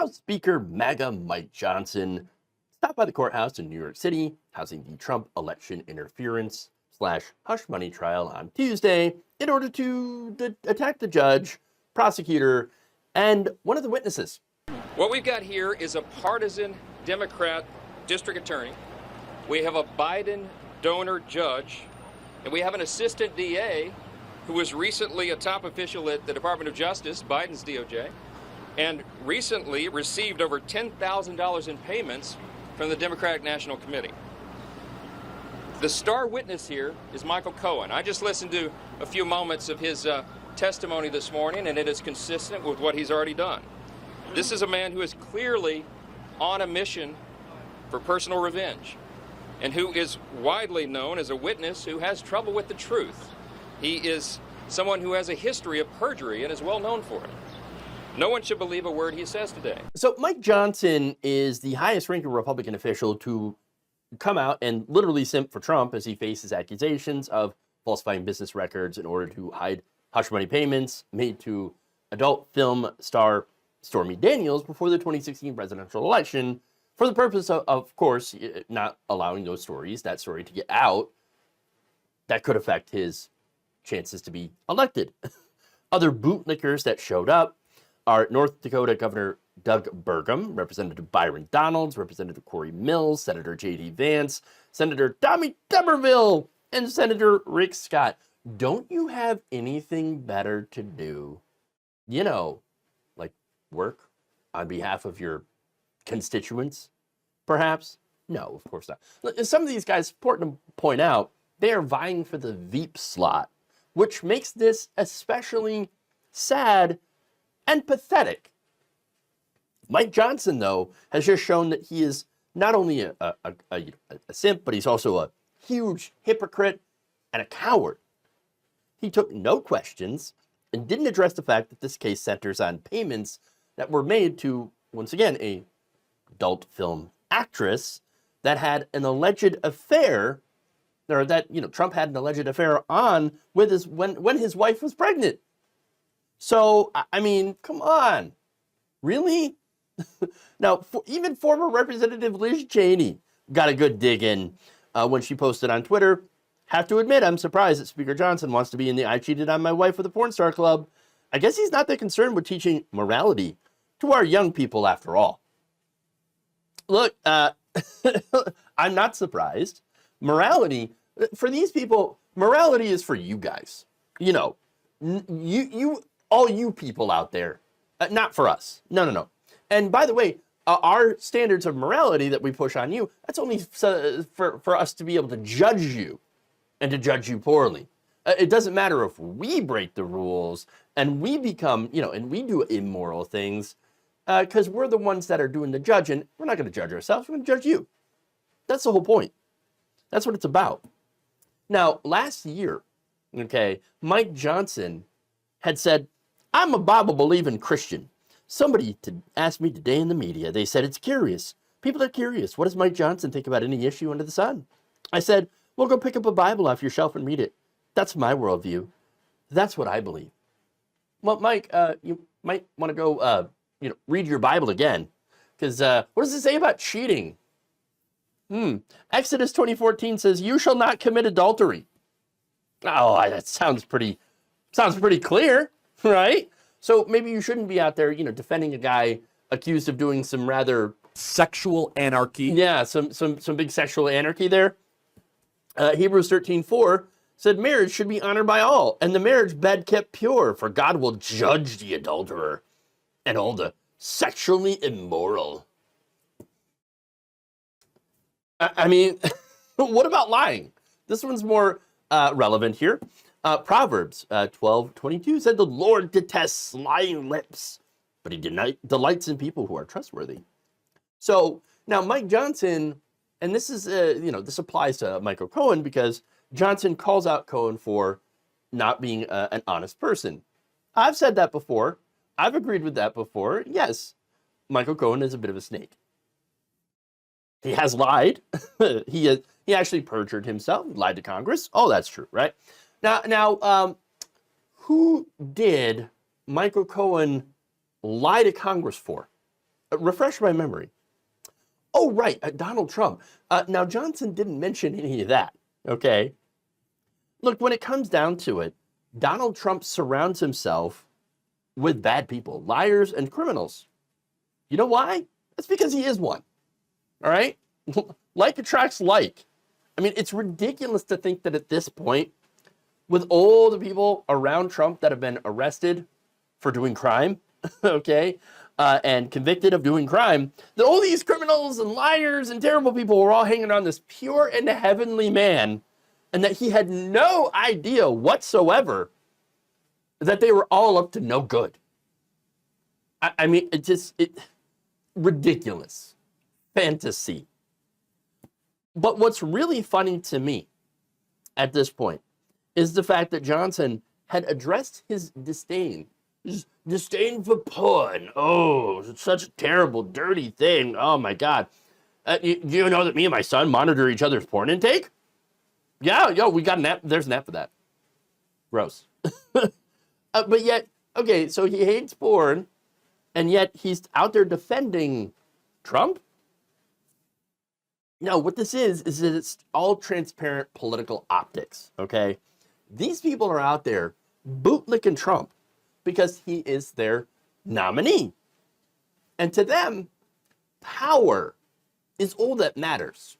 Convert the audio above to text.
House Speaker MAGA Mike Johnson stopped by the courthouse in New York City, housing the Trump election interference slash hush money trial on Tuesday in order to attack the judge, prosecutor, and one of the witnesses. What we've got here is a partisan Democrat district attorney. We have a Biden donor judge, and we have an assistant DA who was recently a top official at the Department of Justice, Biden's DOJ, and recently received over $10,000 in payments from the Democratic National Committee. The star witness here is Michael Cohen. I just listened to a few moments of his testimony this morning, and it is consistent with what he's already done. This is a man who is clearly on a mission for personal revenge, and who is widely known as a witness who has trouble with the truth. He is someone who has a history of perjury and is well known for it. No one should believe a word he says today. So Mike Johnson is the highest ranking Republican official to come out and literally simp for Trump as he faces accusations of falsifying business records in order to hide hush money payments made to adult film star Stormy Daniels before the 2016 presidential election, for the purpose of course, not allowing that story to get out that could affect his chances to be elected. Other bootlickers that showed up are North Dakota Governor Doug Burgum, Representative Byron Donalds, Representative Corey Mills, Senator J.D. Vance, Senator Tommy Tuberville, and Senator Rick Scott. Don't you have anything better to do? You know, like work on behalf of your constituents, perhaps? No, of course not. Some of these guys, important to point out, they are vying for the Veep slot, which makes this especially sad and pathetic. Mike Johnson, though, has just shown that he is not only a simp, but he's also a huge hypocrite and a coward. He took no questions and didn't address the fact that this case centers on payments that were made to, once again, a adult film actress that had an alleged affair, or that, Trump had an alleged affair on with when his wife was pregnant. So, I mean, come on. Really? Now, even former Representative Liz Cheney got a good dig in when she posted on Twitter, "Have to admit, I'm surprised that Speaker Johnson wants to be in the I cheated on my wife with a porn star club. I guess he's not that concerned with teaching morality to our young people after all." Look, I'm not surprised. Morality, for these people, morality is for you guys. All you people out there, not for us. No. And by the way, our standards of morality that we push on you, that's only for us to be able to judge you and to judge you poorly. It doesn't matter if we break the rules and we become, and we do immoral things, because we're the ones that are doing the judging. We're not going to judge ourselves. We're going to judge you. That's the whole point. That's what it's about. Now, last year, Mike Johnson had said, "I'm a Bible-believing Christian. Somebody asked me today in the media. They said it's curious. People are curious. What does Mike Johnson think about any issue under the sun?" I said, "Well, go pick up a Bible off your shelf and read it. That's my worldview. That's what I believe." Well, Mike, you might want to go, read your Bible again, because what does it say about cheating? Exodus 20:14 says, "You shall not commit adultery." Oh, that sounds pretty clear, right? So maybe you shouldn't be out there, defending a guy accused of doing some rather sexual anarchy. Yeah, some big sexual anarchy there. Hebrews 13:4 said marriage should be honored by all, and the marriage bed kept pure, for God will judge the adulterer and all the sexually immoral. I mean, what about lying? This one's more relevant here. Proverbs 12:22 said, "The Lord detests lying lips, but he delights in people who are trustworthy." So now Mike Johnson, and this is, this applies to Michael Cohen, because Johnson calls out Cohen for not being an honest person. I've said that before. I've agreed with that before. Yes, Michael Cohen is a bit of a snake. He has lied. He actually perjured himself, lied to Congress. Oh, that's true, right? Now, who did Michael Cohen lie to Congress for? refresh my memory. Oh, right, Donald Trump. Now, Johnson didn't mention any of that, okay? Look, when it comes down to it, Donald Trump surrounds himself with bad people, liars and criminals. You know why? That's because he is one, all right? Like attracts like. I mean, it's ridiculous to think that at this point, with all the people around Trump that have been arrested for doing crime, okay, and convicted of doing crime, that all these criminals and liars and terrible people were all hanging on this pure and heavenly man, and that he had no idea whatsoever that they were all up to no good. I mean, ridiculous. Fantasy. But what's really funny to me at this point is the fact that Johnson had addressed his disdain. His disdain for porn. Oh, it's such a terrible, dirty thing. Oh, my God. You know that me and my son monitor each other's porn intake? Yeah, we got an app. There's an app for that. Gross. But yet, okay, so he hates porn, and yet he's out there defending Trump? No, what this is that it's all transparent political optics, okay? These people are out there bootlicking Trump because he is their nominee. And to them, power is all that matters.